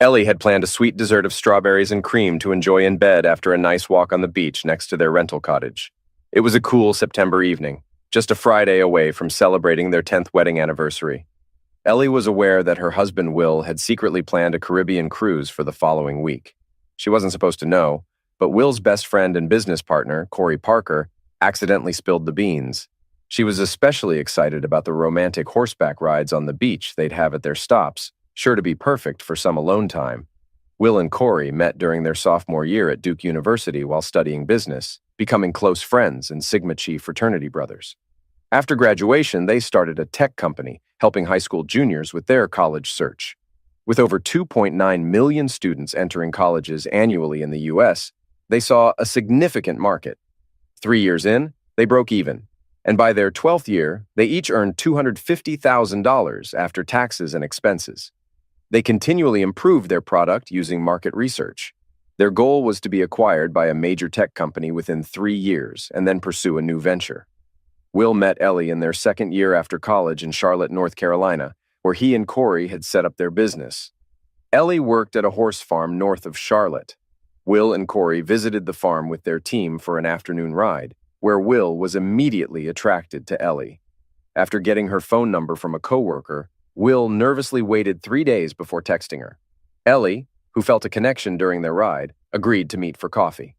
Ellie had planned a sweet dessert of strawberries and cream to enjoy in bed after a nice walk on the beach next to their rental cottage. It was a cool September evening, just a Friday away from celebrating their 10th wedding anniversary. Ellie was aware that her husband Will had secretly planned a Caribbean cruise for the following week. She wasn't supposed to know, but Will's best friend and business partner, Corey Parker, accidentally spilled the beans. She was especially excited about the romantic horseback rides on the beach they'd have at their stops, sure to be perfect for some alone time. Will and Corey met during their sophomore year at Duke University while studying business, becoming close friends and Sigma Chi fraternity brothers. After graduation, they started a tech company, helping high school juniors with their college search. With over 2.9 million students entering colleges annually in the U.S., they saw a significant market. 3 years in, they broke even, and by their 12th year, they each earned $250,000 after taxes and expenses. They continually improved their product using market research. Their goal was to be acquired by a major tech company within 3 years and then pursue a new venture. Will met Ellie in their second year after college in Charlotte, North Carolina, where he and Corey had set up their business. Ellie worked at a horse farm north of Charlotte. Will and Corey visited the farm with their team for an afternoon ride, where Will was immediately attracted to Ellie. After getting her phone number from a coworker, Will nervously waited 3 days before texting her. Ellie, who felt a connection during their ride, agreed to meet for coffee.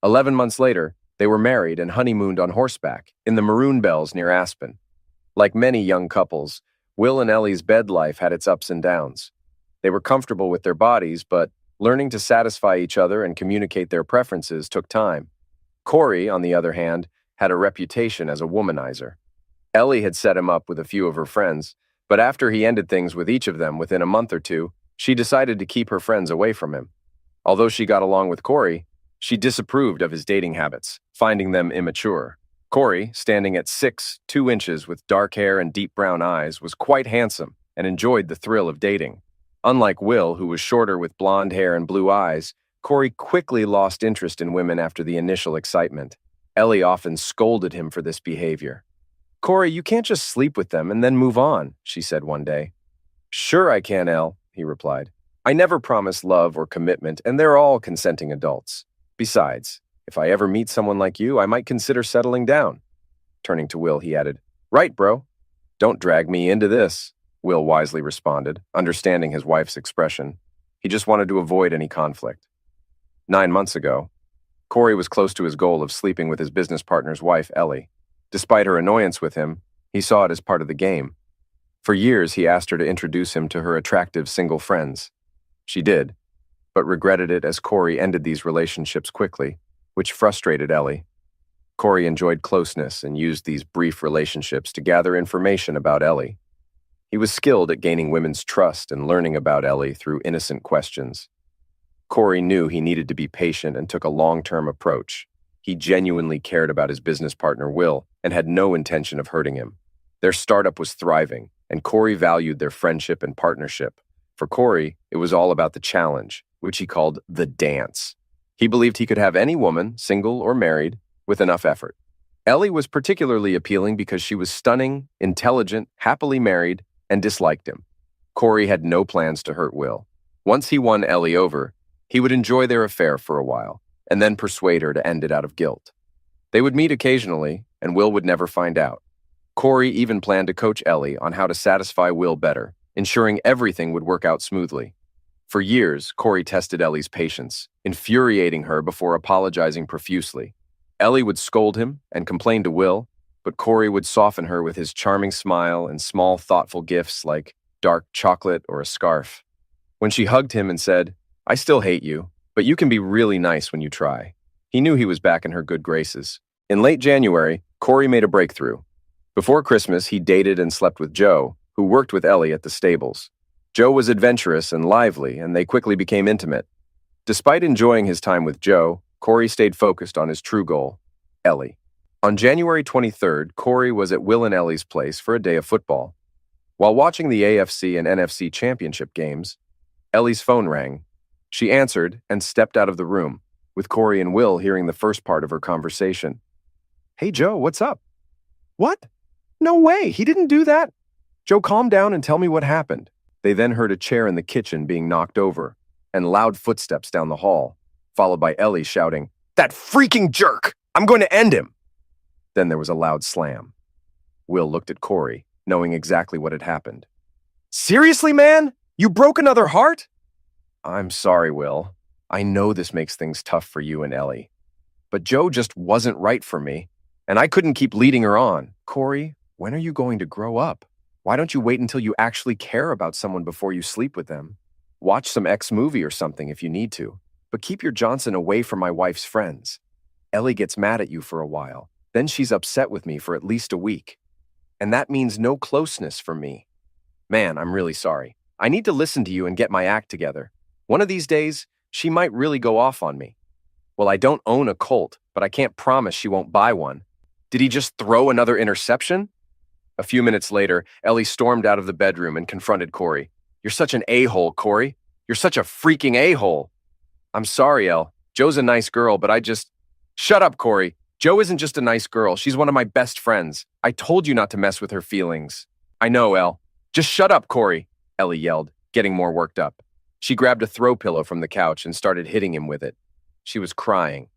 11 months later, they were married and honeymooned on horseback in the Maroon Bells near Aspen. Like many young couples, Will and Ellie's bed life had its ups and downs. They were comfortable with their bodies, but learning to satisfy each other and communicate their preferences took time. Corey, on the other hand, had a reputation as a womanizer. Ellie had set him up with a few of her friends, but after he ended things with each of them within a month or two, she decided to keep her friends away from him. Although she got along with Corey, she disapproved of his dating habits, finding them immature. Corey, standing at 6'2" with dark hair and deep brown eyes, was quite handsome and enjoyed the thrill of dating. Unlike Will, who was shorter with blonde hair and blue eyes, Corey quickly lost interest in women after the initial excitement. Ellie often scolded him for this behavior. "Corey, you can't just sleep with them and then move on," she said one day. "Sure I can, Elle," he replied. "I never promise love or commitment, and they're all consenting adults. Besides, if I ever meet someone like you, I might consider settling down." Turning to Will, he added, "Right, bro. Don't drag me into this," Will wisely responded, understanding his wife's expression. He just wanted to avoid any conflict. 9 months ago, Corey was close to his goal of sleeping with his business partner's wife, Ellie. Despite her annoyance with him, he saw it as part of the game. For years, he asked her to introduce him to her attractive single friends. She did, but regretted it as Corey ended these relationships quickly, which frustrated Ellie. Corey enjoyed closeness and used these brief relationships to gather information about Ellie. He was skilled at gaining women's trust and learning about Ellie through innocent questions. Corey knew he needed to be patient and took a long-term approach. He genuinely cared about his business partner, Will, and had no intention of hurting him. Their startup was thriving, and Corey valued their friendship and partnership. For Corey, it was all about the challenge, which he called the dance. He believed he could have any woman, single or married, with enough effort. Ellie was particularly appealing because she was stunning, intelligent, happily married, and disliked him. Corey had no plans to hurt Will. Once he won Ellie over, he would enjoy their affair for a while, and then persuade her to end it out of guilt. They would meet occasionally, and Will would never find out. Corey even planned to coach Ellie on how to satisfy Will better, ensuring everything would work out smoothly. For years, Corey tested Ellie's patience, infuriating her before apologizing profusely. Ellie would scold him and complain to Will, but Corey would soften her with his charming smile and small, thoughtful gifts like dark chocolate or a scarf. When she hugged him and said, "I still hate you, but you can be really nice when you try," he knew he was back in her good graces. In late January, Corey made a breakthrough. Before Christmas, he dated and slept with Joe, who worked with Ellie at the stables. Joe was adventurous and lively, and they quickly became intimate. Despite enjoying his time with Joe, Corey stayed focused on his true goal, Ellie. On January 23rd, Corey was at Will and Ellie's place for a day of football. While watching the AFC and NFC championship games, Ellie's phone rang. She answered and stepped out of the room, with Corey and Will hearing the first part of her conversation. "Hey, Joe, what's up?" "What? No way, he didn't do that." "Joe, calm down and tell me what happened." They then heard a chair in the kitchen being knocked over, and loud footsteps down the hall, followed by Ellie shouting, "That freaking jerk! I'm going to end him!" Then there was a loud slam. Will looked at Corey, knowing exactly what had happened. "Seriously, man? You broke another heart?" "I'm sorry, Will. I know this makes things tough for you and Ellie. But Joe just wasn't right for me, and I couldn't keep leading her on." "Corey, when are you going to grow up? Why don't you wait until you actually care about someone before you sleep with them? Watch some X movie or something if you need to, but keep your Johnson away from my wife's friends. Ellie gets mad at you for a while, then she's upset with me for at least a week. And that means no closeness for me. Man, I'm really sorry. I need to listen to you and get my act together. One of these days, she might really go off on me. Well, I don't own a Colt, but I can't promise she won't buy one. Did he just throw another interception?" A few minutes later, Ellie stormed out of the bedroom and confronted Corey. "You're such an a-hole, Corey. You're such a freaking a-hole." "I'm sorry, Elle. Joe's a nice girl, but I just—" "Shut up, Corey. Joe isn't just a nice girl. She's one of my best friends. I told you not to mess with her feelings." "I know, Elle. Just shut up, Corey," Ellie yelled, getting more worked up. She grabbed a throw pillow from the couch and started hitting him with it. She was crying.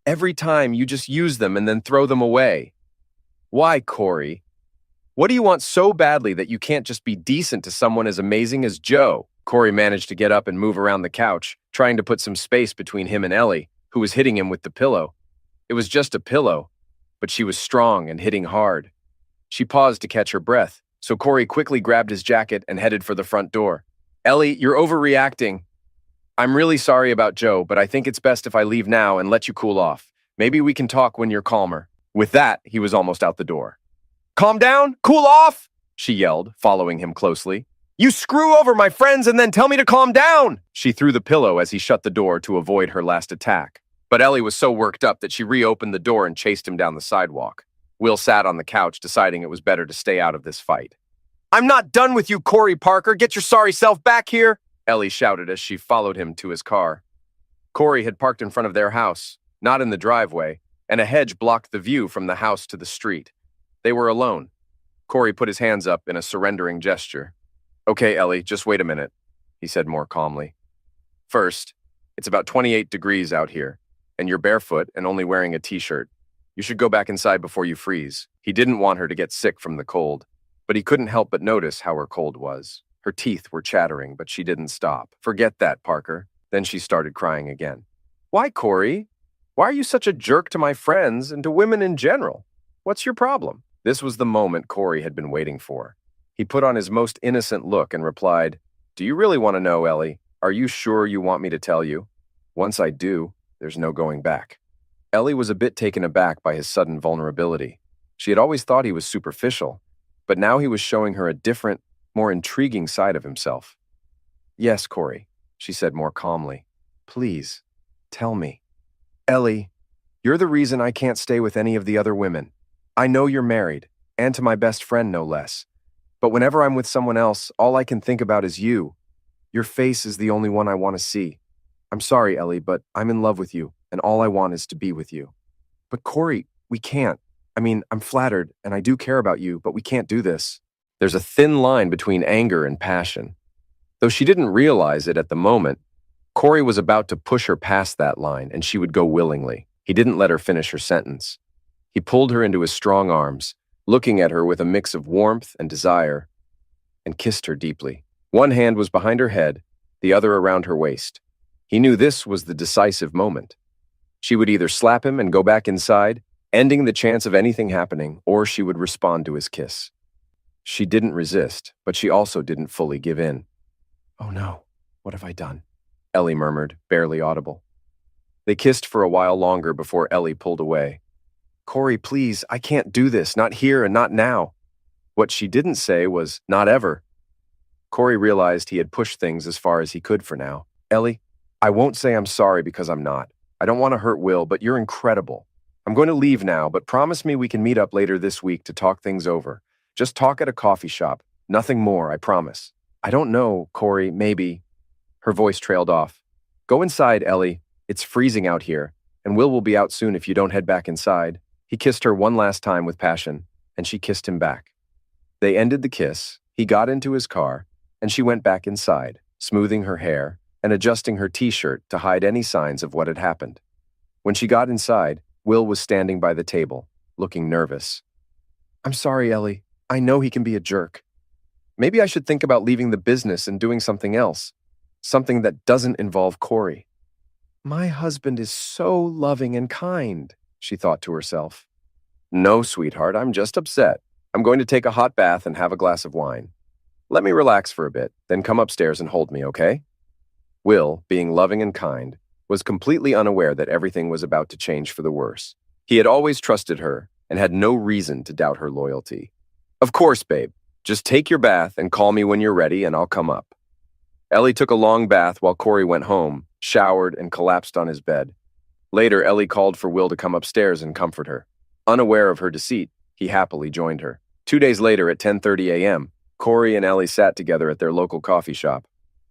"Every time you just use them and then throw them away." "Why, Corey? What do you want so badly that you can't just be decent to someone as amazing as Joe?" Corey managed to get up and move around the couch, trying to put some space between him and Ellie, who was hitting him with the pillow. It was just a pillow, but she was strong and hitting hard. She paused to catch her breath, so Corey quickly grabbed his jacket and headed for the front door. "Ellie, you're overreacting. I'm really sorry about Joe, but I think it's best if I leave now and let you cool off. Maybe we can talk when you're calmer." With that, he was almost out the door. "Calm down? Cool off?" she yelled, following him closely. "You screw over my friends and then tell me to calm down!" She threw the pillow as he shut the door to avoid her last attack. But Ellie was so worked up that she reopened the door and chased him down the sidewalk. Will sat on the couch, deciding it was better to stay out of this fight. "I'm not done with you, Corey Parker. Get your sorry self back here!" Ellie shouted as she followed him to his car. Corey had parked in front of their house, not in the driveway, and a hedge blocked the view from the house to the street. They were alone. Corey put his hands up in a surrendering gesture. "Okay, Ellie, just wait a minute," he said more calmly. "First, it's about 28 degrees out here, and you're barefoot and only wearing a t-shirt. You should go back inside before you freeze." He didn't want her to get sick from the cold, but he couldn't help but notice how her cold was. Her teeth were chattering, but she didn't stop. "Forget that, Parker." Then she started crying again. "Why, Corey? Why are you such a jerk to my friends and to women in general? What's your problem?" This was the moment Corey had been waiting for. He put on his most innocent look and replied, "Do you really want to know, Ellie? Are you sure you want me to tell you? Once I do, there's no going back." Ellie was a bit taken aback by his sudden vulnerability. She had always thought he was superficial, but now he was showing her a different, more intriguing side of himself. "Yes, Corey," she said more calmly. "Please, tell me." "Ellie, you're the reason I can't stay with any of the other women. I know you're married, and to my best friend no less. But whenever I'm with someone else, all I can think about is you. Your face is the only one I want to see. I'm sorry, Ellie, but I'm in love with you, and all I want is to be with you." "But Corey, we can't. I mean, I'm flattered, and I do care about you, but we can't do this." There's a thin line between anger and passion. Though she didn't realize it at the moment, Corey was about to push her past that line, and she would go willingly. He didn't let her finish her sentence. He pulled her into his strong arms, looking at her with a mix of warmth and desire, and kissed her deeply. One hand was behind her head, the other around her waist. He knew this was the decisive moment. She would either slap him and go back inside, ending the chance of anything happening, or she would respond to his kiss. She didn't resist, but she also didn't fully give in. "Oh no, what have I done?" Ellie murmured, barely audible. They kissed for a while longer before Ellie pulled away. "Corey, please, I can't do this, not here and not now." What she didn't say was, "not ever." Corey realized he had pushed things as far as he could for now. "Ellie, I won't say I'm sorry because I'm not. I don't want to hurt Will, but you're incredible. I'm going to leave now, but promise me we can meet up later this week to talk things over. Just talk at a coffee shop. Nothing more, I promise." "I don't know, Corey, maybe." Her voice trailed off. "Go inside, Ellie. It's freezing out here, and Will be out soon if you don't head back inside." He kissed her one last time with passion, and she kissed him back. They ended the kiss, he got into his car, and she went back inside, smoothing her hair, and adjusting her t-shirt to hide any signs of what had happened. When she got inside, Will was standing by the table, looking nervous. "I'm sorry, Ellie. I know he can be a jerk. Maybe I should think about leaving the business and doing something else. Something that doesn't involve Corey. My husband is so loving and kind," she thought to herself. "No, sweetheart, I'm just upset. I'm going to take a hot bath and have a glass of wine. Let me relax for a bit, then come upstairs and hold me, okay?" Will, being loving and kind, was completely unaware that everything was about to change for the worse. He had always trusted her and had no reason to doubt her loyalty. "Of course, babe. Just take your bath and call me when you're ready and I'll come up." Ellie took a long bath while Corey went home, showered, and collapsed on his bed. Later, Ellie called for Will to come upstairs and comfort her. Unaware of her deceit, he happily joined her. 2 days later at 10:30 a.m., Corey and Ellie sat together at their local coffee shop.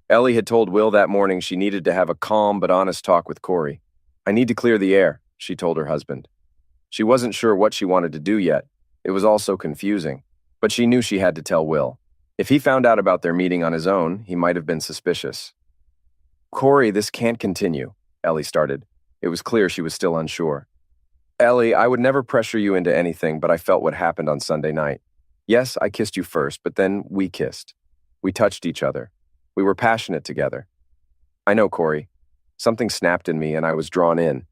Ellie had told Will that morning she needed to have a calm but honest talk with Corey. "I need to clear the air," she told her husband. She wasn't sure what she wanted to do yet. It was all so confusing, but she knew she had to tell Will. If he found out about their meeting on his own, he might have been suspicious. "Corey, this can't continue," Ellie started. It was clear she was still unsure. "Ellie, I would never pressure you into anything, but I felt what happened on Sunday night. Yes, I kissed you first, but then we kissed. We touched each other. We were passionate together. I know, Corey. Something snapped in me and I was drawn in.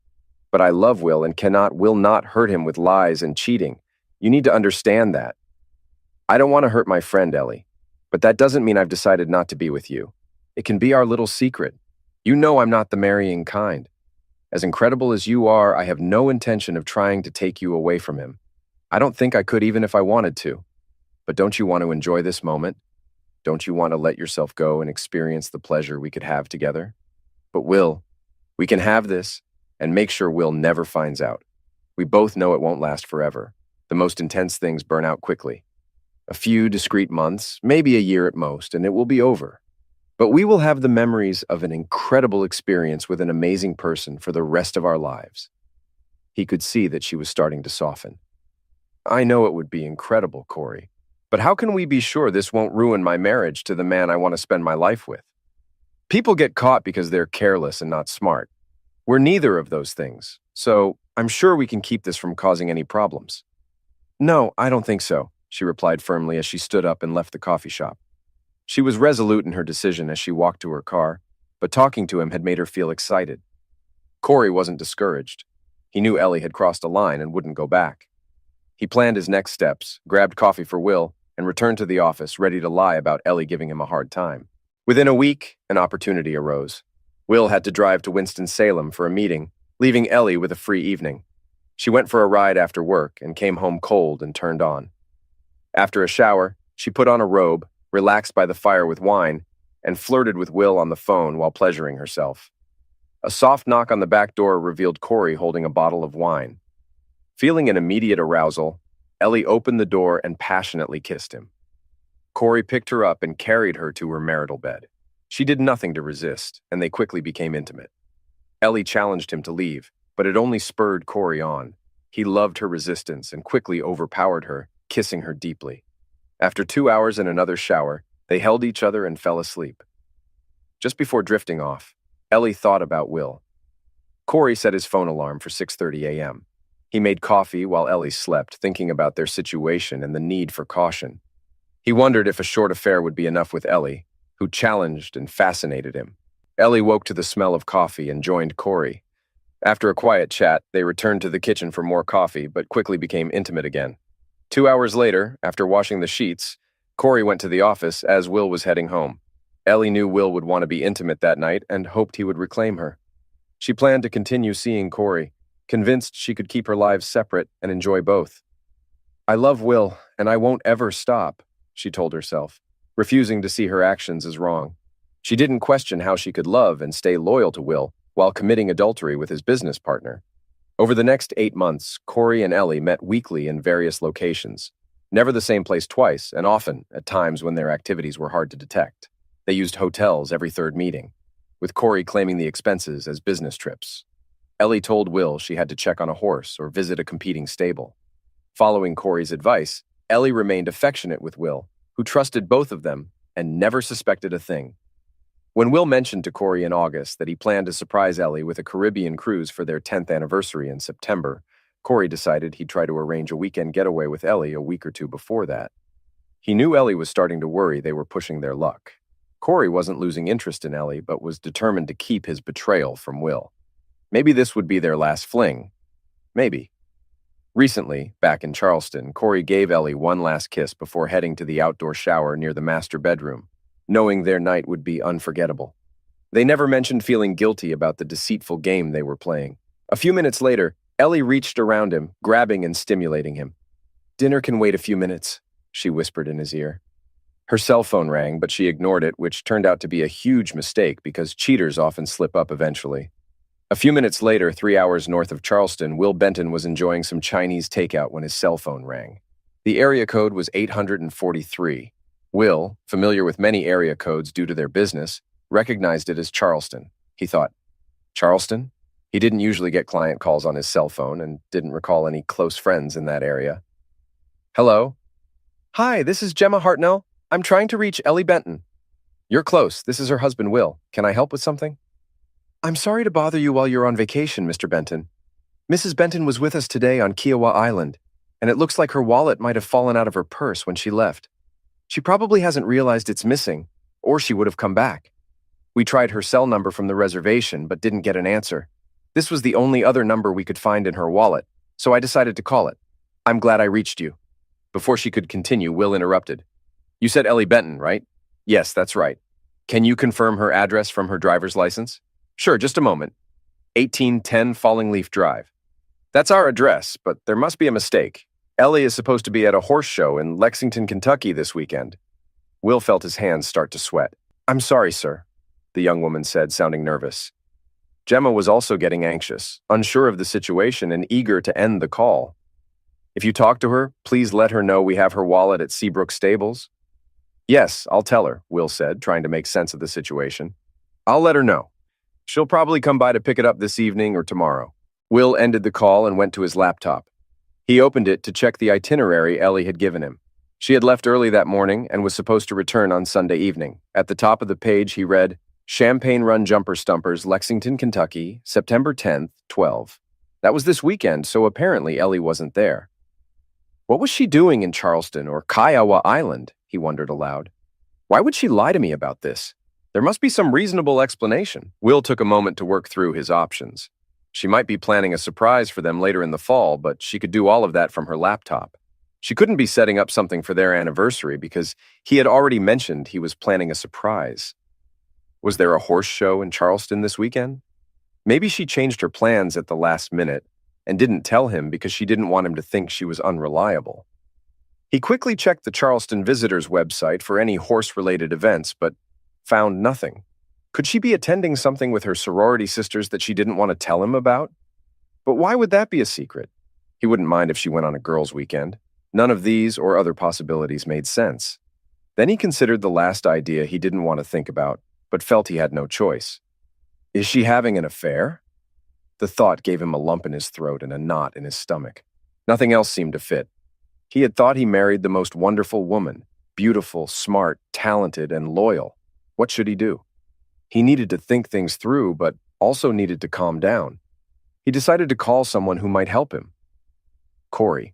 But I love Will and will not hurt him with lies and cheating. You need to understand that. I don't want to hurt my friend, Ellie, but that doesn't mean I've decided not to be with you. It can be our little secret. You know I'm not the marrying kind. As incredible as you are, I have no intention of trying to take you away from him. I don't think I could even if I wanted to. But don't you want to enjoy this moment? Don't you want to let yourself go and experience the pleasure we could have together? But Will, we can have this and make sure Will never finds out. We both know it won't last forever. The most intense things burn out quickly. A few discrete months, maybe a year at most, and it will be over. But we will have the memories of an incredible experience with an amazing person for the rest of our lives." He could see that she was starting to soften. "I know it would be incredible, Corey. But how can we be sure this won't ruin my marriage to the man I want to spend my life with? People get caught because they're careless and not smart. We're neither of those things, so I'm sure we can keep this from causing any problems." "No, I don't think so," she replied firmly as she stood up and left the coffee shop. She was resolute in her decision as she walked to her car, but talking to him had made her feel excited. Corey wasn't discouraged. He knew Ellie had crossed a line and wouldn't go back. He planned his next steps, grabbed coffee for Will, and returned to the office ready to lie about Ellie giving him a hard time. Within a week, an opportunity arose. Will had to drive to Winston-Salem for a meeting, leaving Ellie with a free evening. She went for a ride after work and came home cold and turned on. After a shower, she put on a robe, relaxed by the fire with wine, and flirted with Will on the phone while pleasuring herself. A soft knock on the back door revealed Corey holding a bottle of wine. Feeling an immediate arousal, Ellie opened the door and passionately kissed him. Corey picked her up and carried her to her marital bed. She did nothing to resist, and they quickly became intimate. Ellie challenged him to leave, but it only spurred Corey on. He loved her resistance and quickly overpowered her, kissing her deeply. After 2 hours and another shower, they held each other and fell asleep. Just before drifting off, Ellie thought about Will. Corey set his phone alarm for 6:30 a.m. He made coffee while Ellie slept, thinking about their situation and the need for caution. He wondered if a short affair would be enough with Ellie, who challenged and fascinated him. Ellie woke to the smell of coffee and joined Corey. After a quiet chat, they returned to the kitchen for more coffee, but quickly became intimate again. 2 hours later, after washing the sheets, Corey went to the office as Will was heading home. Ellie knew Will would want to be intimate that night and hoped he would reclaim her. She planned to continue seeing Corey, convinced she could keep her lives separate and enjoy both. "I love Will, and I won't ever stop," she told herself, refusing to see her actions as wrong. She didn't question how she could love and stay loyal to Will while committing adultery with his business partner. Over the next 8 months, Corey and Ellie met weekly in various locations, never the same place twice, and often at times when their activities were hard to detect. They used hotels every third meeting, with Corey claiming the expenses as business trips. Ellie told Will she had to check on a horse or visit a competing stable. Following Corey's advice, Ellie remained affectionate with Will, who trusted both of them and never suspected a thing. When Will mentioned to Corey in August that he planned to surprise Ellie with a Caribbean cruise for their 10th anniversary in September, Corey decided he'd try to arrange a weekend getaway with Ellie a week or two before that. He knew Ellie was starting to worry they were pushing their luck. Corey wasn't losing interest in Ellie, but was determined to keep his betrayal from Will. Maybe this would be their last fling. Maybe. Recently, back in Charleston, Corey gave Ellie one last kiss before heading to the outdoor shower near the master bedroom, knowing their night would be unforgettable. They never mentioned feeling guilty about the deceitful game they were playing. A few minutes later, Ellie reached around him, grabbing and stimulating him. "Dinner can wait a few minutes," she whispered in his ear. Her cell phone rang, but she ignored it, which turned out to be a huge mistake because cheaters often slip up eventually. A few minutes later, 3 hours north of Charleston, Will Benton was enjoying some Chinese takeout when his cell phone rang. The area code was 843. Will, familiar with many area codes due to their business, recognized it as Charleston. He thought, Charleston? He didn't usually get client calls on his cell phone and didn't recall any close friends in that area. "Hello? Hi, this is Gemma Hartnell. I'm trying to reach Ellie Benton." "You're close. This is her husband, Will. Can I help with something?" "I'm sorry to bother you while you're on vacation, Mr. Benton. Mrs. Benton was with us today on Kiowa Island, and it looks like her wallet might have fallen out of her purse when she left. She probably hasn't realized it's missing, or she would have come back. We tried her cell number from the reservation, but didn't get an answer. This was the only other number we could find in her wallet, so I decided to call it. I'm glad I reached you." Before she could continue, Will interrupted. "You said Ellie Benton, right?" "Yes, that's right. Can you confirm her address from her driver's license?" "Sure, just a moment. 1810 Falling Leaf Drive." "That's our address, but there must be a mistake. Ellie is supposed to be at a horse show in Lexington, Kentucky this weekend." Will felt his hands start to sweat. "I'm sorry, sir," the young woman said, sounding nervous. Gemma was also getting anxious, unsure of the situation and eager to end the call. "If you talk to her, please let her know we have her wallet at Seabrook Stables." "Yes, I'll tell her," Will said, trying to make sense of the situation. "I'll let her know. She'll probably come by to pick it up this evening or tomorrow." Will ended the call and went to his laptop. He opened it to check the itinerary Ellie had given him. She had left early that morning and was supposed to return on Sunday evening. At the top of the page, he read, "Champagne Run Jumper Stumpers, Lexington, Kentucky, September 10th, 12. That was this weekend, so apparently Ellie wasn't there. What was she doing in Charleston or Kiowa Island? He wondered aloud. Why would she lie to me about this? There must be some reasonable explanation. Will took a moment to work through his options. She might be planning a surprise for them later in the fall, but she could do all of that from her laptop. She couldn't be setting up something for their anniversary because he had already mentioned he was planning a surprise. Was there a horse show in Charleston this weekend? Maybe she changed her plans at the last minute and didn't tell him because she didn't want him to think she was unreliable. He quickly checked the Charleston Visitors website for any horse-related events, but found nothing. Could she be attending something with her sorority sisters that she didn't want to tell him about? But why would that be a secret? He wouldn't mind if she went on a girls' weekend. None of these or other possibilities made sense. Then he considered the last idea he didn't want to think about, but felt he had no choice. Is she having an affair? The thought gave him a lump in his throat and a knot in his stomach. Nothing else seemed to fit. He had thought he married the most wonderful woman, beautiful, smart, talented, and loyal. What should he do? He needed to think things through, but also needed to calm down. He decided to call someone who might help him. Corey.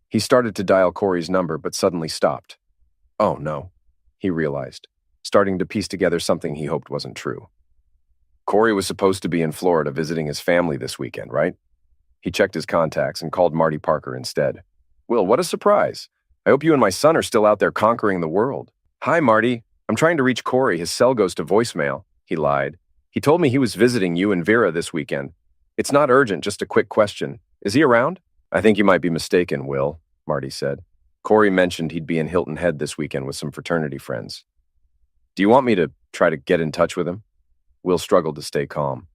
He started to dial Corey's number, but suddenly stopped. Oh, no, he realized, starting to piece together something he hoped wasn't true. Corey was supposed to be in Florida visiting his family this weekend, right? He checked his contacts and called Marty Parker instead. Will, what a surprise. I hope you and my son are still out there conquering the world. Hi, Marty. I'm trying to reach Corey. His cell goes to voicemail. He lied. He told me he was visiting you and Vera this weekend. It's not urgent, just a quick question. Is he around? I think you might be mistaken, Will, Marty said. Corey mentioned he'd be in Hilton Head this weekend with some fraternity friends. Do you want me to try to get in touch with him? Will struggled to stay calm.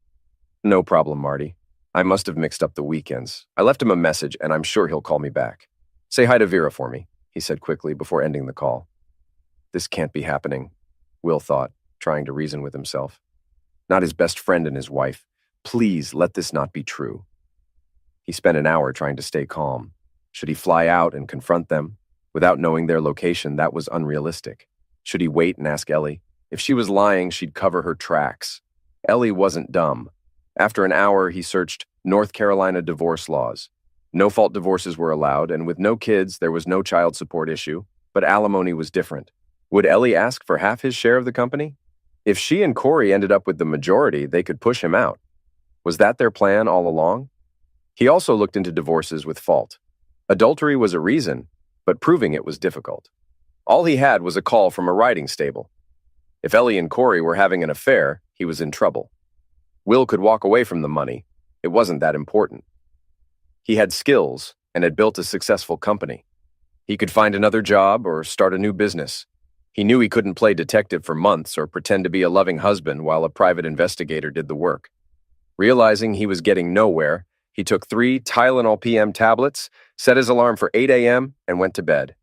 No problem, Marty. I must have mixed up the weekends. I left him a message, and I'm sure he'll call me back. Say hi to Vera for me, he said quickly before ending the call. This can't be happening, Will thought, trying to reason with himself. Not his best friend and his wife. Please let this not be true. He spent an hour trying to stay calm. Should he fly out and confront them? Without knowing their location, that was unrealistic. Should he wait and ask Ellie? If she was lying, she'd cover her tracks. Ellie wasn't dumb. After an hour, he searched North Carolina divorce laws. No-fault divorces were allowed, and with no kids, there was no child support issue, but alimony was different. Would Ellie ask for half his share of the company? If she and Corey ended up with the majority, they could push him out. Was that their plan all along? He also looked into divorces with fault. Adultery was a reason, but proving it was difficult. All he had was a call from a riding stable. If Ellie and Corey were having an affair, he was in trouble. Will could walk away from the money. It wasn't that important. He had skills and had built a successful company. He could find another job or start a new business. He knew he couldn't play detective for months or pretend to be a loving husband while a private investigator did the work. Realizing he was getting nowhere, he took 3 Tylenol PM tablets, set his alarm for 8 a.m., and went to bed.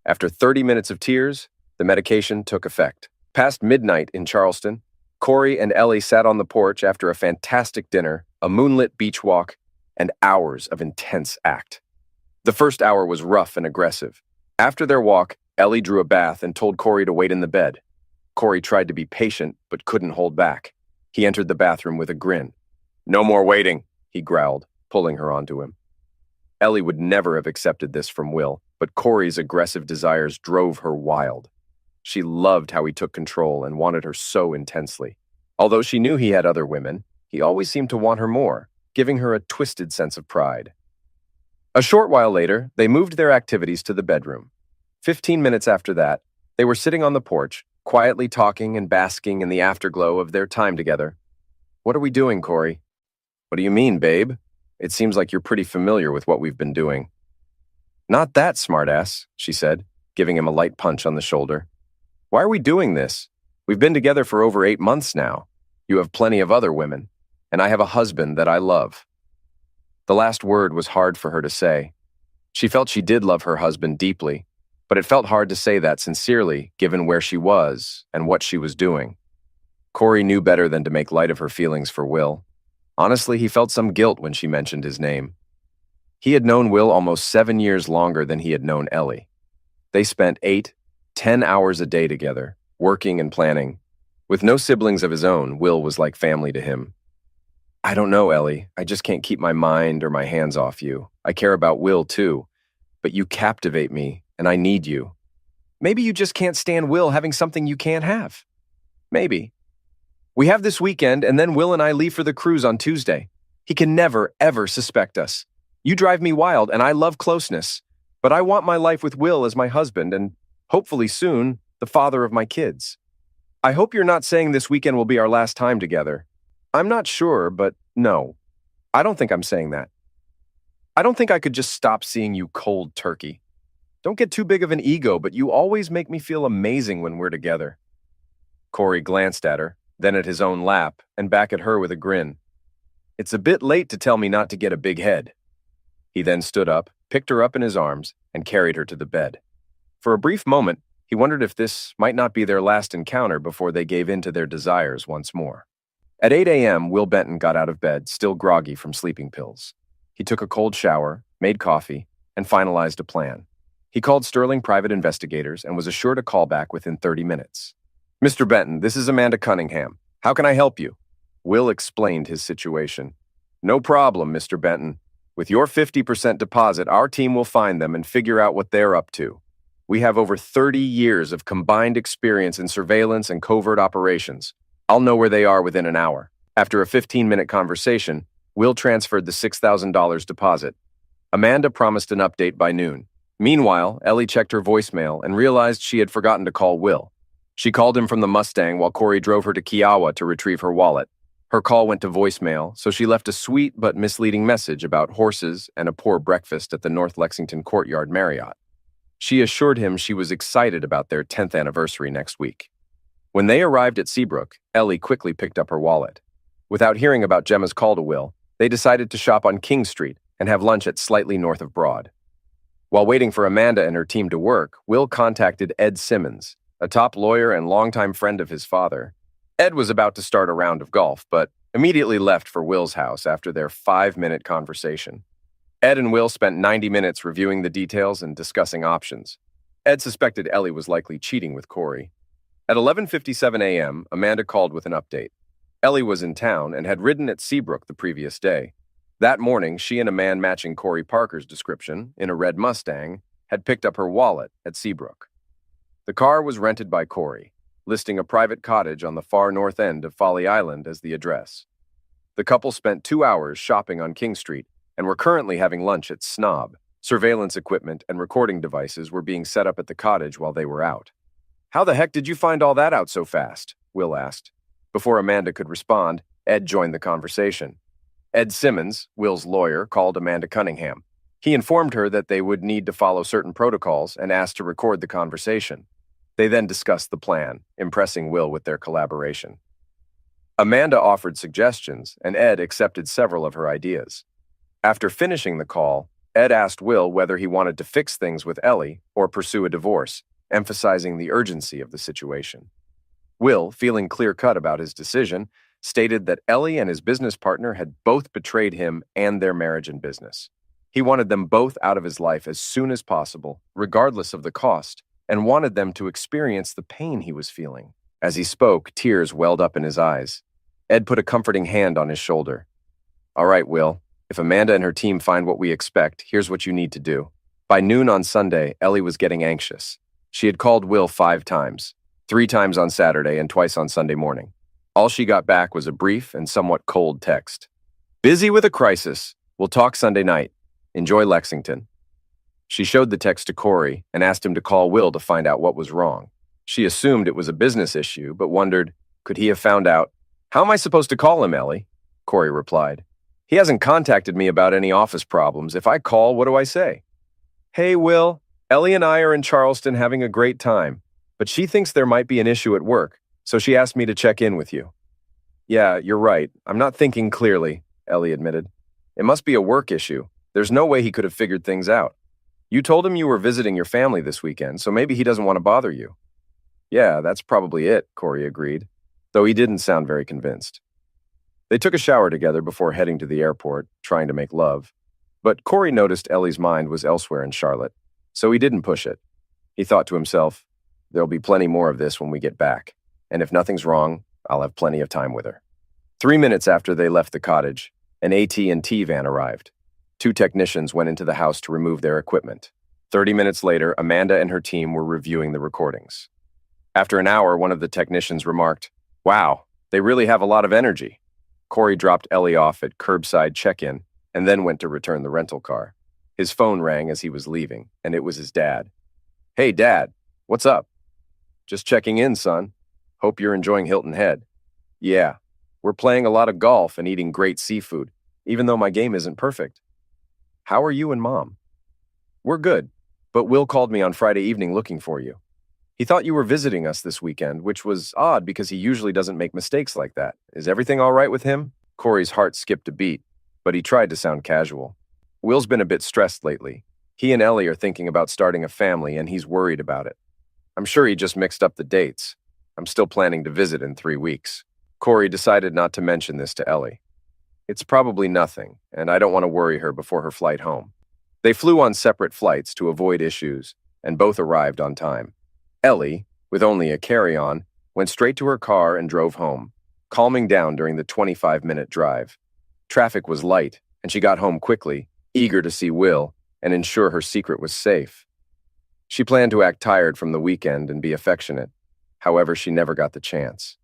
After 30 minutes of tears, the medication took effect. Past midnight in Charleston, Corey and Ellie sat on the porch after a fantastic dinner, a moonlit beach walk, and hours of intense act. The first hour was rough and aggressive. After their walk, Ellie drew a bath and told Corey to wait in the bed. Corey tried to be patient, but couldn't hold back. He entered the bathroom with a grin. "No more waiting," he growled, pulling her onto him. Ellie would never have accepted this from Will, but Corey's aggressive desires drove her wild. She loved how he took control and wanted her so intensely. Although she knew he had other women, he always seemed to want her more, giving her a twisted sense of pride. A short while later, they moved their activities to the bedroom. 15 minutes after that, they were sitting on the porch, quietly talking and basking in the afterglow of their time together. "What are we doing, Corey?" "What do you mean, babe? It seems like you're pretty familiar with what we've been doing." "Not that, smartass," she said, giving him a light punch on the shoulder. "Why are we doing this? We've been together for over 8 months now. You have plenty of other women, and I have a husband that I love." The last word was hard for her to say. She felt she did love her husband deeply, but it felt hard to say that sincerely, given where she was and what she was doing. Corey knew better than to make light of her feelings for Will. Honestly, he felt some guilt when she mentioned his name. He had known Will almost 7 years longer than he had known Ellie. They spent 8, 10 hours a day together, working and planning. With no siblings of his own, Will was like family to him. "I don't know, Ellie. I just can't keep my mind or my hands off you. I care about Will, too. But you captivate me, and I need you." "Maybe you just can't stand Will having something you can't have." "Maybe. We have this weekend, and then Will and I leave for the cruise on Tuesday. He can never, ever suspect us. You drive me wild, and I love closeness. But I want my life with Will as my husband, and hopefully soon, the father of my kids. I hope you're not saying this weekend will be our last time together." "I'm not sure, but no. I don't think I'm saying that. I don't think I could just stop seeing you cold turkey. Don't get too big of an ego, but you always make me feel amazing when we're together." Corey glanced at her, then at his own lap, and back at her with a grin. "It's a bit late to tell me not to get a big head." He then stood up, picked her up in his arms, and carried her to the bed. For a brief moment, he wondered if this might not be their last encounter before they gave in to their desires once more. At 8 a.m., Will Benton got out of bed, still groggy from sleeping pills. He took a cold shower, made coffee, and finalized a plan. He called Sterling private investigators and was assured a callback within 30 minutes. "Mr. Benton, this is Amanda Cunningham. How can I help you?" Will explained his situation. "No problem, Mr. Benton. With your 50% deposit, our team will find them and figure out what they're up to. We have over 30 years of combined experience in surveillance and covert operations. I'll know where they are within an hour." After a 15-minute conversation, Will transferred the $6,000 deposit. Amanda promised an update by noon. Meanwhile, Ellie checked her voicemail and realized she had forgotten to call Will. She called him from the Mustang while Corey drove her to Kiowa to retrieve her wallet. Her call went to voicemail, so she left a sweet but misleading message about horses and a poor breakfast at the North Lexington Courtyard Marriott. She assured him she was excited about their 10th anniversary next week. When they arrived at Seabrook, Ellie quickly picked up her wallet. Without hearing about Gemma's call to Will, they decided to shop on King Street and have lunch at slightly north of Broad. While waiting for Amanda and her team to work, Will contacted Ed Simmons, a top lawyer and longtime friend of his father. Ed was about to start a round of golf, but immediately left for Will's house after their 5-minute conversation. Ed and Will spent 90 minutes reviewing the details and discussing options. Ed suspected Ellie was likely cheating with Corey. At 11:57 a.m., Amanda called with an update. Ellie was in town and had ridden at Seabrook the previous day. That morning, she and a man matching Corey Parker's description, in a red Mustang, had picked up her wallet at Seabrook. The car was rented by Corey, listing a private cottage on the far north end of Folly Island as the address. The couple spent 2 hours shopping on King Street and were currently having lunch at Snob. Surveillance equipment and recording devices were being set up at the cottage while they were out. "How the heck did you find all that out so fast?" Will asked. Before Amanda could respond, Ed joined the conversation. Ed Simmons, Will's lawyer, called Amanda Cunningham. He informed her that they would need to follow certain protocols and asked to record the conversation. They then discussed the plan, impressing Will with their collaboration. Amanda offered suggestions, and Ed accepted several of her ideas. After finishing the call, Ed asked Will whether he wanted to fix things with Ellie or pursue a divorce, emphasizing the urgency of the situation. Will, feeling clear-cut about his decision, stated that Ellie and his business partner had both betrayed him and their marriage and business. He wanted them both out of his life as soon as possible, regardless of the cost, and wanted them to experience the pain he was feeling. As he spoke, tears welled up in his eyes. Ed put a comforting hand on his shoulder. "All right, Will. If Amanda and her team find what we expect, here's what you need to do." By noon on Sunday, Ellie was getting anxious. She had called Will 5 times, 3 times on Saturday and twice on Sunday morning. All she got back was a brief and somewhat cold text. "Busy with a crisis. We'll talk Sunday night. Enjoy Lexington." She showed the text to Corey and asked him to call Will to find out what was wrong. She assumed it was a business issue, but wondered, could he have found out? "How am I supposed to call him, Ellie?" Corey replied. "He hasn't contacted me about any office problems. If I call, what do I say?" "Hey, Will, Ellie and I are in Charleston having a great time, but she thinks there might be an issue at work, so she asked me to check in with you." "Yeah, you're right. I'm not thinking clearly," Ellie admitted. "It must be a work issue. There's no way he could have figured things out. You told him you were visiting your family this weekend, so maybe he doesn't want to bother you." "Yeah, that's probably it," Corey agreed, though he didn't sound very convinced. They took a shower together before heading to the airport, trying to make love. But Corey noticed Ellie's mind was elsewhere in Charlotte, so he didn't push it. He thought to himself, there'll be plenty more of this when we get back, and if nothing's wrong, I'll have plenty of time with her. 3 minutes after they left the cottage, an AT&T van arrived. 2 technicians went into the house to remove their equipment. 30 minutes later, Amanda and her team were reviewing the recordings. After an hour, one of the technicians remarked, "Wow, they really have a lot of energy." Corey dropped Ellie off at curbside check-in and then went to return the rental car. His phone rang as he was leaving, and it was his dad. "Hey, Dad, what's up?" "Just checking in, son. Hope you're enjoying Hilton Head." "Yeah, we're playing a lot of golf and eating great seafood, even though my game isn't perfect." "How are you and Mom?" "We're good, but Will called me on Friday evening looking for you. He thought you were visiting us this weekend, which was odd because he usually doesn't make mistakes like that. Is everything all right with him?" Corey's heart skipped a beat, but he tried to sound casual. "Will's been a bit stressed lately. He and Ellie are thinking about starting a family, and he's worried about it. I'm sure he just mixed up the dates. I'm still planning to visit in 3 weeks." Corey decided not to mention this to Ellie. "It's probably nothing, and I don't want to worry her before her flight home." They flew on separate flights to avoid issues, and both arrived on time. Ellie, with only a carry-on, went straight to her car and drove home, calming down during the 25-minute drive. Traffic was light, and she got home quickly, eager to see Will and ensure her secret was safe. She planned to act tired from the weekend and be affectionate. However, she never got the chance.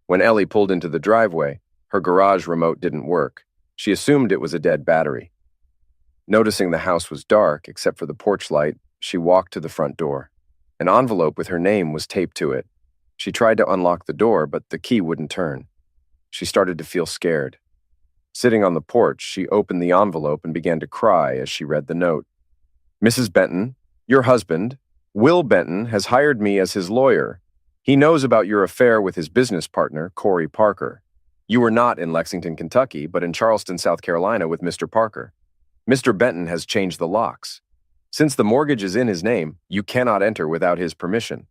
When Ellie pulled into the driveway, her garage remote didn't work. She assumed it was a dead battery. Noticing the house was dark, except for the porch light, she walked to the front door. An envelope with her name was taped to it. She tried to unlock the door, but the key wouldn't turn. She started to feel scared. Sitting on the porch, she opened the envelope and began to cry as she read the note. "Mrs. Benton, your husband, Will Benton, has hired me as his lawyer. He knows about your affair with his business partner, Corey Parker. You were not in Lexington, Kentucky, but in Charleston, South Carolina with Mr. Parker. Mr. Benton has changed the locks. Since the mortgage is in his name, you cannot enter without his permission.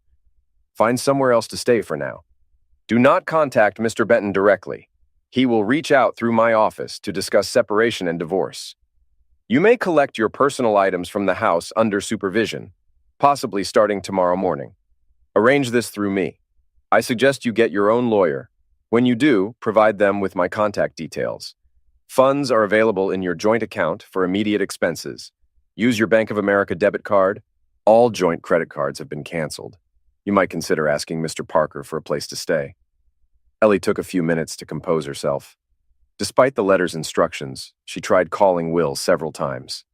Find somewhere else to stay for now. Do not contact Mr. Benton directly. He will reach out through my office to discuss separation and divorce. You may collect your personal items from the house under supervision, possibly starting tomorrow morning. Arrange this through me. I suggest you get your own lawyer. When you do, provide them with my contact details. Funds are available in your joint account for immediate expenses. Use your Bank of America debit card. All joint credit cards have been canceled. You might consider asking Mr. Parker for a place to stay. Ellie took a few minutes to compose herself. Despite the letter's instructions, she tried calling Will several times.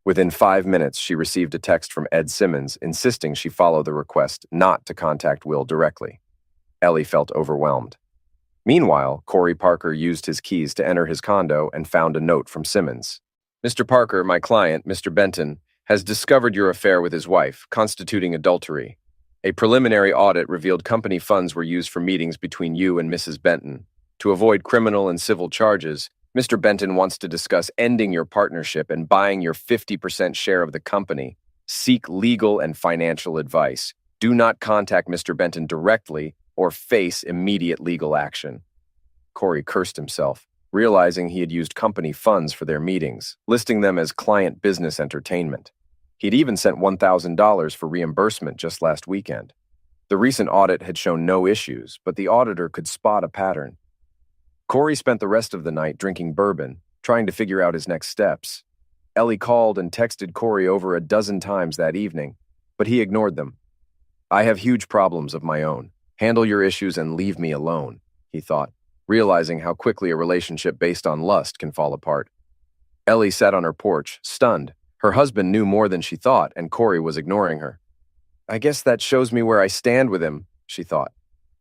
Within 5 minutes, she received a text from Ed Simmons insisting she follow the request not to contact Will directly. Ellie felt overwhelmed. Meanwhile, Corey Parker used his keys to enter his condo and found a note from Simmons. Mr. Parker, my client, Mr. Benton, has discovered your affair with his wife, constituting adultery. A preliminary audit revealed company funds were used for meetings between you and Mrs. Benton. To avoid criminal and civil charges, Mr. Benton wants to discuss ending your partnership and buying your 50% share of the company. Seek legal and financial advice. Do not contact Mr. Benton directly or face immediate legal action. Corey cursed himself, realizing he had used company funds for their meetings, listing them as client business entertainment. He'd even sent $1,000 for reimbursement just last weekend. The recent audit had shown no issues, but the auditor could spot a pattern. Corey spent the rest of the night drinking bourbon, trying to figure out his next steps. Ellie called and texted Corey over a dozen times that evening, but he ignored them. I have huge problems of my own. Handle your issues and leave me alone, he thought, realizing how quickly a relationship based on lust can fall apart. Ellie sat on her porch, stunned. Her husband knew more than she thought, and Corey was ignoring her. I guess that shows me where I stand with him, she thought.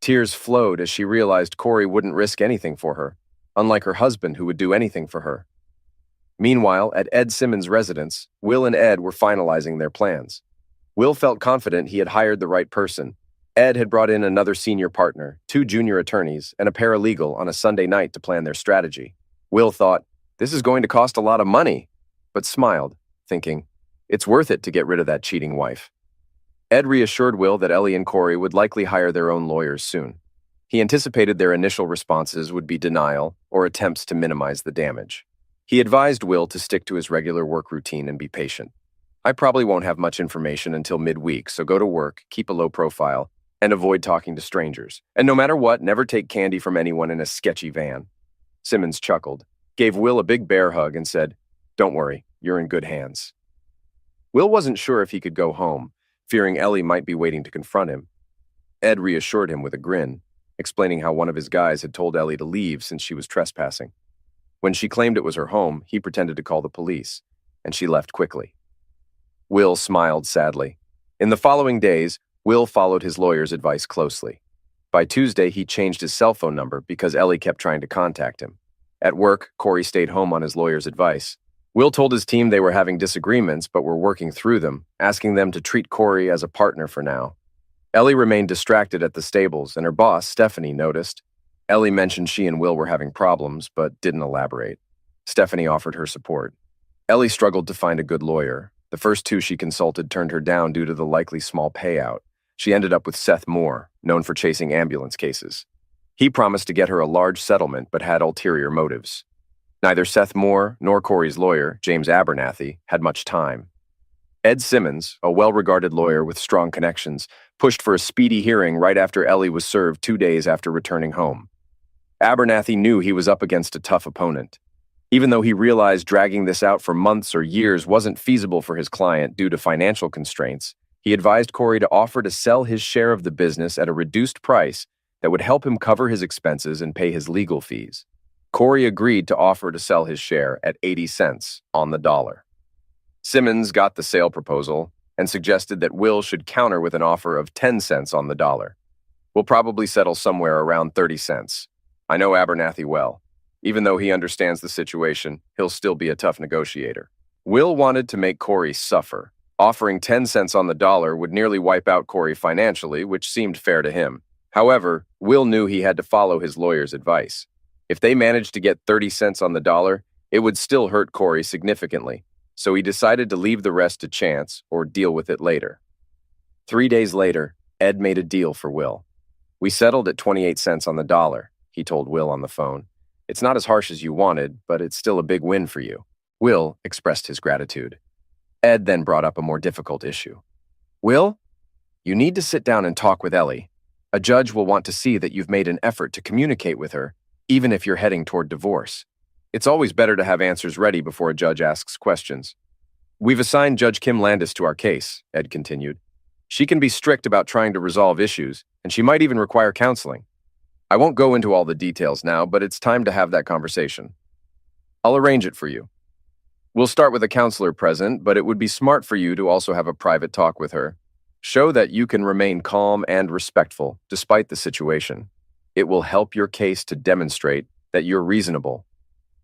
Tears flowed as she realized Corey wouldn't risk anything for her, unlike her husband who would do anything for her. Meanwhile, at Ed Simmons' residence, Will and Ed were finalizing their plans. Will felt confident he had hired the right person. Ed had brought in another senior partner, 2 junior attorneys, and a paralegal on a Sunday night to plan their strategy. Will thought, this is going to cost a lot of money, but smiled, thinking, it's worth it to get rid of that cheating wife. Ed reassured Will that Ellie and Corey would likely hire their own lawyers soon. He anticipated their initial responses would be denial or attempts to minimize the damage. He advised Will to stick to his regular work routine and be patient. I probably won't have much information until midweek, so go to work, keep a low profile, and avoid talking to strangers. And no matter what, never take candy from anyone in a sketchy van. Simmons chuckled, gave Will a big bear hug, and said, don't worry, you're in good hands. Will wasn't sure if he could go home, fearing Ellie might be waiting to confront him. Ed reassured him with a grin, explaining how one of his guys had told Ellie to leave since she was trespassing. When she claimed it was her home, he pretended to call the police, and she left quickly. Will smiled sadly. In the following days, Will followed his lawyer's advice closely. By Tuesday, he changed his cell phone number because Ellie kept trying to contact him. At work, Corey stayed home on his lawyer's advice. Will told his team they were having disagreements but were working through them, asking them to treat Corey as a partner for now. Ellie remained distracted at the stables, and her boss, Stephanie, noticed. Ellie mentioned she and Will were having problems, but didn't elaborate. Stephanie offered her support. Ellie struggled to find a good lawyer. The first 2 she consulted turned her down due to the likely small payout. She ended up with Seth Moore, known for chasing ambulance cases. He promised to get her a large settlement but had ulterior motives. Neither Seth Moore nor Corey's lawyer, James Abernathy, had much time. Ed Simmons, a well-regarded lawyer with strong connections, pushed for a speedy hearing right after Ellie was served 2 days after returning home. Abernathy knew he was up against a tough opponent. Even though he realized dragging this out for months or years wasn't feasible for his client due to financial constraints, he advised Corey to offer to sell his share of the business at a reduced price that would help him cover his expenses and pay his legal fees. Corey agreed to offer to sell his share at 80 cents on the dollar. Simmons got the sale proposal and suggested that Will should counter with an offer of 10 cents on the dollar. We'll probably settle somewhere around 30 cents. I know Abernathy well. Even though he understands the situation, he'll still be a tough negotiator. Will wanted to make Corey suffer. Offering 10 cents on the dollar would nearly wipe out Corey financially, which seemed fair to him. However, Will knew he had to follow his lawyer's advice. If they managed to get 30 cents on the dollar, it would still hurt Corey significantly, so he decided to leave the rest to chance or deal with it later. 3 days later, Ed made a deal for Will. We settled at 28 cents on the dollar, he told Will on the phone. It's not as harsh as you wanted, but it's still a big win for you. Will expressed his gratitude. Ed then brought up a more difficult issue. Will, you need to sit down and talk with Ellie. A judge will want to see that you've made an effort to communicate with her, even if you're heading toward divorce. It's always better to have answers ready before a judge asks questions. We've assigned Judge Kim Landis to our case, Ed continued. She can be strict about trying to resolve issues, and she might even require counseling. I won't go into all the details now, but it's time to have that conversation. I'll arrange it for you. We'll start with a counselor present, but it would be smart for you to also have a private talk with her. Show that you can remain calm and respectful despite the situation. It will help your case to demonstrate that you're reasonable.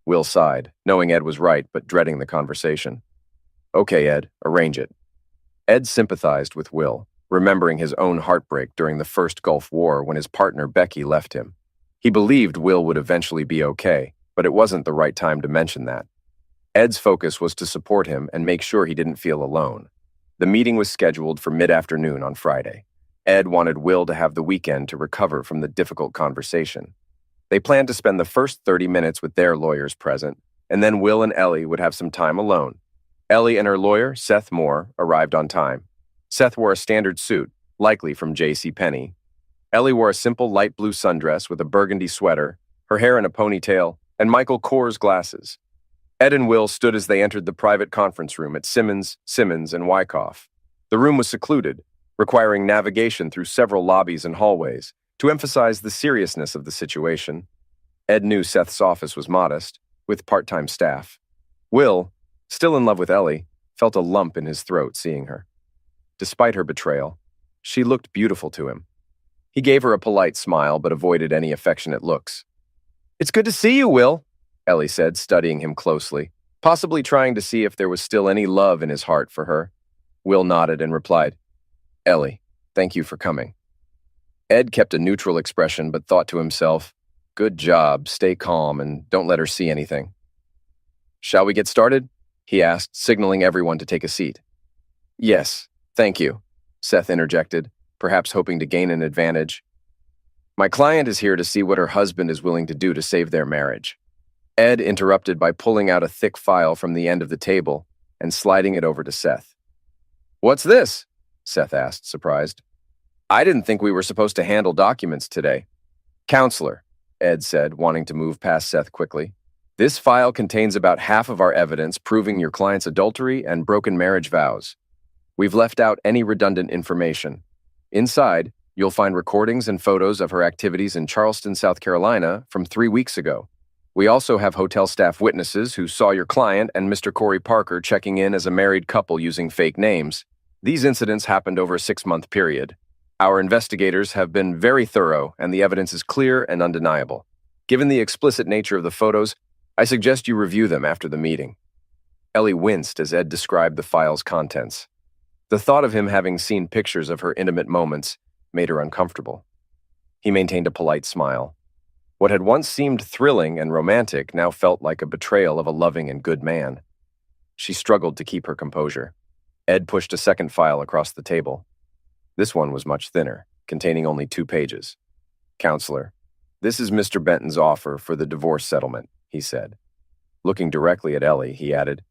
Will sighed, knowing Ed was right but dreading the conversation. Okay, Ed, arrange it. Ed sympathized with Will, remembering his own heartbreak during the first Gulf War when his partner Becky left him. He believed Will would eventually be okay, but it wasn't the right time to mention that. Ed's focus was to support him and make sure he didn't feel alone. The meeting was scheduled for mid-afternoon on Friday. Ed wanted Will to have the weekend to recover from the difficult conversation. They planned to spend the first 30 minutes with their lawyers present, and then Will and Ellie would have some time alone. Ellie and her lawyer, Seth Moore, arrived on time. Seth wore a standard suit, likely from JCPenney. Ellie wore a simple light blue sundress with a burgundy sweater, her hair in a ponytail, and Michael Kors glasses. Ed and Will stood as they entered the private conference room at Simmons, and Wyckoff. The room was secluded, requiring navigation through several lobbies and hallways to emphasize the seriousness of the situation. Ed knew Seth's office was modest, with part-time staff. Will, still in love with Ellie, felt a lump in his throat seeing her. Despite her betrayal, she looked beautiful to him. He gave her a polite smile but avoided any affectionate looks. "It's good to see you, Will," Ellie said, studying him closely, possibly trying to see if there was still any love in his heart for her. Will nodded and replied, "Ellie, thank you for coming." Ed kept a neutral expression but thought to himself, "Good job, stay calm and don't let her see anything." "Shall we get started?" he asked, signaling everyone to take a seat. "Yes, thank you," Seth interjected, perhaps hoping to gain an advantage. "My client is here to see what her husband is willing to do to save their marriage." Ed interrupted by pulling out a thick file from the end of the table and sliding it over to Seth. "What's this?" Seth asked, surprised. "I didn't think we were supposed to handle documents today." "Counselor," Ed said, wanting to move past Seth quickly. "This file contains about half of our evidence proving your client's adultery and broken marriage vows. We've left out any redundant information. Inside, you'll find recordings and photos of her activities in Charleston, South Carolina from 3 weeks ago. We also have hotel staff witnesses who saw your client and Mr. Corey Parker checking in as a married couple using fake names. These incidents happened over a 6-month period. Our investigators have been very thorough, and the evidence is clear and undeniable. Given the explicit nature of the photos, I suggest you review them after the meeting." Ellie winced as Ed described the file's contents. The thought of him having seen pictures of her intimate moments made her uncomfortable. He maintained a polite smile. What had once seemed thrilling and romantic now felt like a betrayal of a loving and good man. She struggled to keep her composure. Ed pushed a second file across the table. This one was much thinner, containing only 2 pages. "Counselor, this is Mr. Benton's offer for the divorce settlement," he said. Looking directly at Ellie, he added,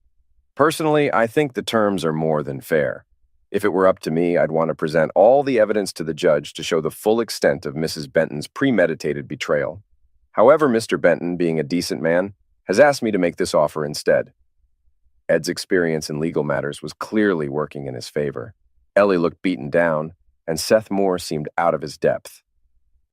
"Personally, I think the terms are more than fair. If it were up to me, I'd want to present all the evidence to the judge to show the full extent of Mrs. Benton's premeditated betrayal. However, Mr. Benton, being a decent man, has asked me to make this offer instead." Ed's experience in legal matters was clearly working in his favor. Ellie looked beaten down, and Seth Moore seemed out of his depth.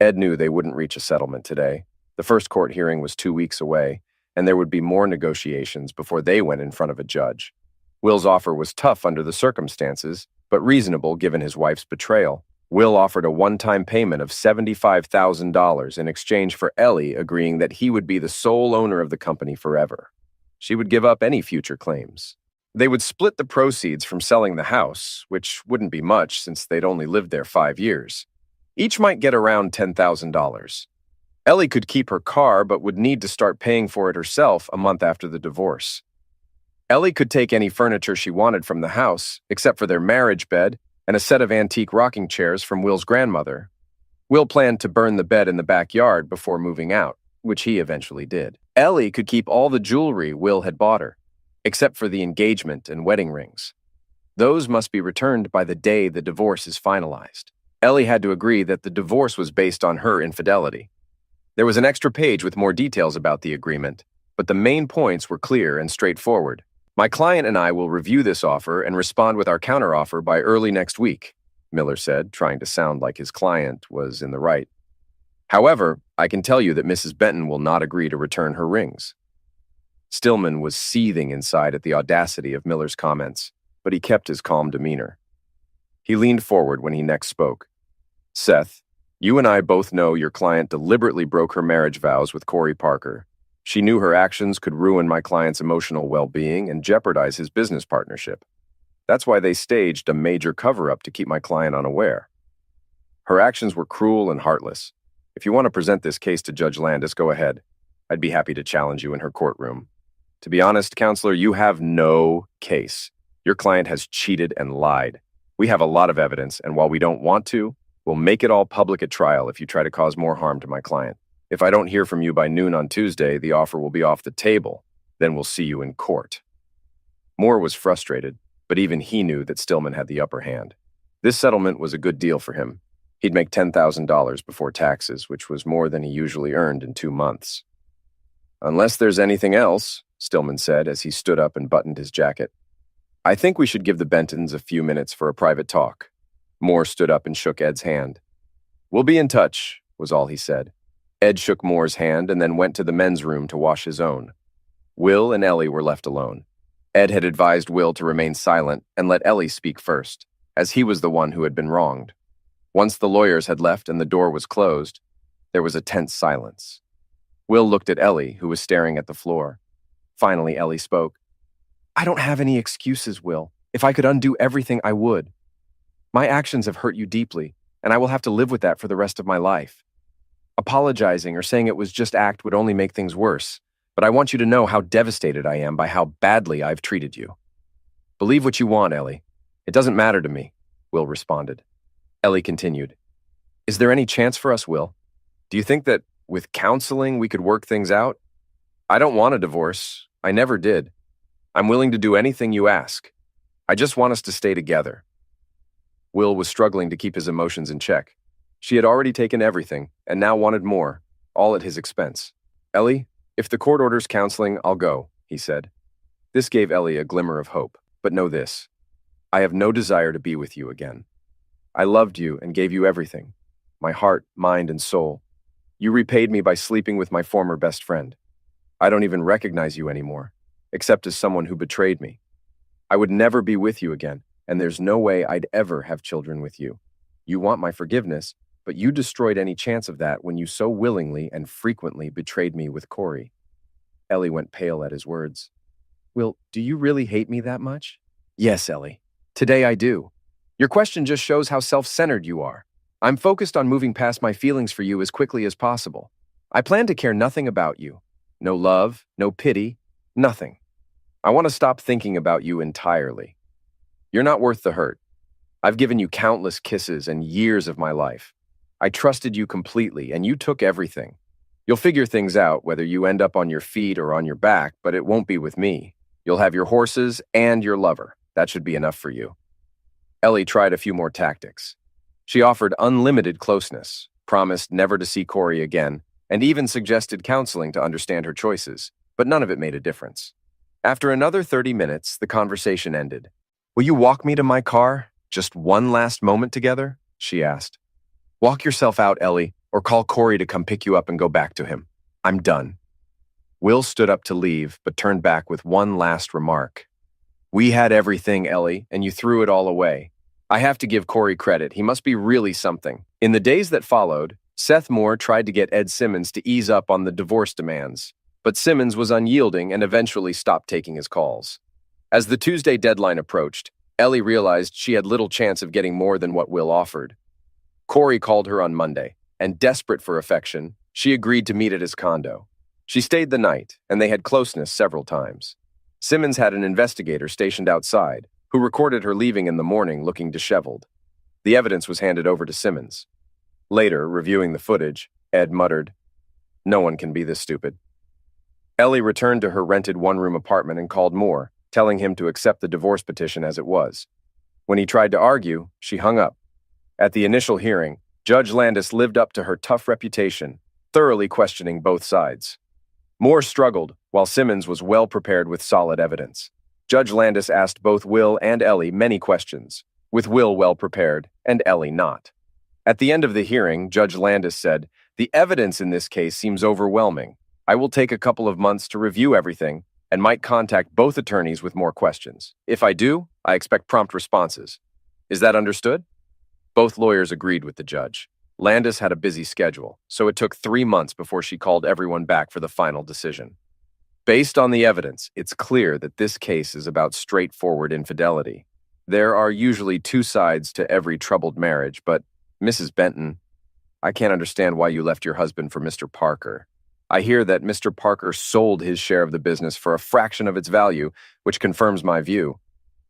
Ed knew they wouldn't reach a settlement today. The first court hearing was 2 weeks away, and there would be more negotiations before they went in front of a judge. Will's offer was tough under the circumstances, but reasonable given his wife's betrayal. Will offered a one-time payment of $75,000 in exchange for Ellie agreeing that he would be the sole owner of the company forever. She would give up any future claims. They would split the proceeds from selling the house, which wouldn't be much since they'd only lived there 5 years. Each might get around $10,000. Ellie could keep her car but would need to start paying for it herself a month after the divorce. Ellie could take any furniture she wanted from the house, except for their marriage bed and a set of antique rocking chairs from Will's grandmother. Will planned to burn the bed in the backyard before moving out, which he eventually did. Ellie could keep all the jewelry Will had bought her, except for the engagement and wedding rings. Those must be returned by the day the divorce is finalized. Ellie had to agree that the divorce was based on her infidelity. There was an extra page with more details about the agreement, but the main points were clear and straightforward. My client and I will review this offer and respond with our counteroffer by early next week, Miller said, trying to sound like his client was in the right. However, I can tell you that Mrs. Benton will not agree to return her rings. Stillman was seething inside at the audacity of Miller's comments, but he kept his calm demeanor. He leaned forward when he next spoke. Seth, you and I both know your client deliberately broke her marriage vows with Corey Parker. She knew her actions could ruin my client's emotional well-being and jeopardize his business partnership. That's why they staged a major cover-up to keep my client unaware. Her actions were cruel and heartless. If you want to present this case to Judge Landis, go ahead. I'd be happy to challenge you in her courtroom. To be honest, counselor, you have no case. Your client has cheated and lied. We have a lot of evidence, and while we don't want to, we'll make it all public at trial if you try to cause more harm to my client. If I don't hear from you by noon on Tuesday, the offer will be off the table. Then we'll see you in court. Moore was frustrated, but even he knew that Stillman had the upper hand. This settlement was a good deal for him. He'd make $10,000 before taxes, which was more than he usually earned in 2 months. Unless there's anything else, Stillman said as he stood up and buttoned his jacket. I think we should give the Bentons a few minutes for a private talk. Moore stood up and shook Ed's hand. We'll be in touch, was all he said. Ed shook Moore's hand and then went to the men's room to wash his own. Will and Ellie were left alone. Ed had advised Will to remain silent and let Ellie speak first, as he was the one who had been wronged. Once the lawyers had left and the door was closed, there was a tense silence. Will looked at Ellie, who was staring at the floor. Finally, Ellie spoke. I don't have any excuses, Will. If I could undo everything, I would. My actions have hurt you deeply, and I will have to live with that for the rest of my life. Apologizing or saying it was just act would only make things worse, but I want you to know how devastated I am by how badly I've treated you. Believe what you want, Ellie. It doesn't matter to me, Will responded. Ellie continued. Is there any chance for us, Will? Do you think that with counseling we could work things out? I don't want a divorce. I never did. I'm willing to do anything you ask. I just want us to stay together. Will was struggling to keep his emotions in check. She had already taken everything, and now wanted more, all at his expense. Ellie, if the court orders counseling, I'll go, he said. This gave Ellie a glimmer of hope, but know this. I have no desire to be with you again. I loved you and gave you everything, my heart, mind, and soul. You repaid me by sleeping with my former best friend. I don't even recognize you anymore, except as someone who betrayed me. I would never be with you again, and there's no way I'd ever have children with you. You want my forgiveness, but you destroyed any chance of that when you so willingly and frequently betrayed me with Corey. Ellie went pale at his words. Will, do you really hate me that much? Yes, Ellie. Today I do. Your question just shows how self-centered you are. I'm focused on moving past my feelings for you as quickly as possible. I plan to care nothing about you. No love, no pity, nothing. I want to stop thinking about you entirely. You're not worth the hurt. I've given you countless kisses and years of my life. I trusted you completely, and you took everything. You'll figure things out, whether you end up on your feet or on your back, but it won't be with me. You'll have your horses and your lover. That should be enough for you. Ellie tried a few more tactics. She offered unlimited closeness, promised never to see Corey again, and even suggested counseling to understand her choices, but none of it made a difference. After another 30 minutes, the conversation ended. Will you walk me to my car? Just one last moment together? She asked. Walk yourself out, Ellie, or call Corey to come pick you up and go back to him. I'm done. Will stood up to leave, but turned back with one last remark. We had everything, Ellie, and you threw it all away. I have to give Corey credit. He must be really something. In the days that followed, Seth Moore tried to get Ed Simmons to ease up on the divorce demands, but Simmons was unyielding and eventually stopped taking his calls. As the Tuesday deadline approached, Ellie realized she had little chance of getting more than what Will offered. Corey called her on Monday, and desperate for affection, she agreed to meet at his condo. She stayed the night, and they had closeness several times. Simmons had an investigator stationed outside, who recorded her leaving in the morning looking disheveled. The evidence was handed over to Simmons. Later, reviewing the footage, Ed muttered, No one can be this stupid. Ellie returned to her rented one-room apartment and called Moore, telling him to accept the divorce petition as it was. When he tried to argue, she hung up. At the initial hearing, Judge Landis lived up to her tough reputation, thoroughly questioning both sides. Moore struggled, while Simmons was well prepared with solid evidence. Judge Landis asked both Will and Ellie many questions, with Will well prepared and Ellie not. At the end of the hearing, Judge Landis said, "The evidence in this case seems overwhelming. I will take a couple of months to review everything and might contact both attorneys with more questions. If I do, I expect prompt responses. Is that understood?" Both lawyers agreed with the judge. Landis had a busy schedule, so it took 3 months before she called everyone back for the final decision. Based on the evidence, it's clear that this case is about straightforward infidelity. There are usually two sides to every troubled marriage, but Mrs. Benton, I can't understand why you left your husband for Mr. Parker. I hear that Mr. Parker sold his share of the business for a fraction of its value, which confirms my view.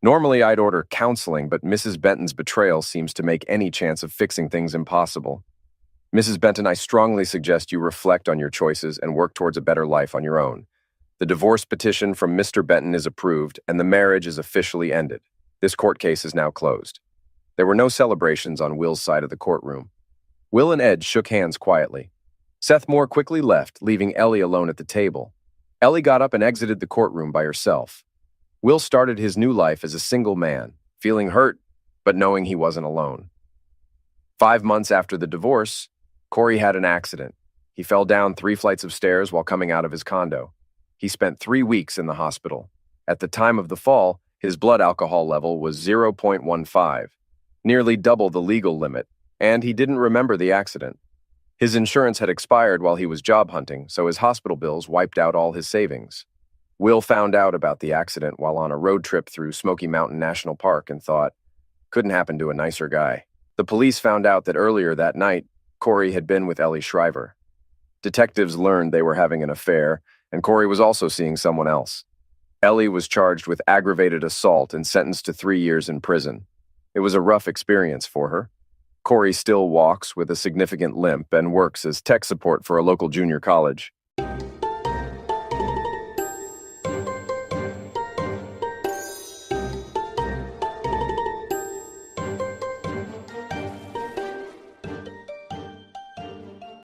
Normally, I'd order counseling, but Mrs. Benton's betrayal seems to make any chance of fixing things impossible. Mrs. Benton, I strongly suggest you reflect on your choices and work towards a better life on your own. The divorce petition from Mr. Benton is approved, and the marriage is officially ended. This court case is now closed. There were no celebrations on Will's side of the courtroom. Will and Ed shook hands quietly. Seth Moore quickly left, leaving Ellie alone at the table. Ellie got up and exited the courtroom by herself. Will started his new life as a single man, feeling hurt, but knowing he wasn't alone. 5 months after the divorce, Corey had an accident. He fell down 3 flights of stairs while coming out of his condo. He spent 3 weeks in the hospital. At the time of the fall, his blood alcohol level was 0.15, nearly double the legal limit, and he didn't remember the accident. His insurance had expired while he was job hunting, so his hospital bills wiped out all his savings. Will found out about the accident while on a road trip through Smoky Mountain National Park and thought, couldn't happen to a nicer guy. The police found out that earlier that night, Corey had been with Ellie Shriver. Detectives learned they were having an affair, and Corey was also seeing someone else. Ellie was charged with aggravated assault and sentenced to 3 years in prison. It was a rough experience for her. Corey still walks with a significant limp and works as tech support for a local junior college.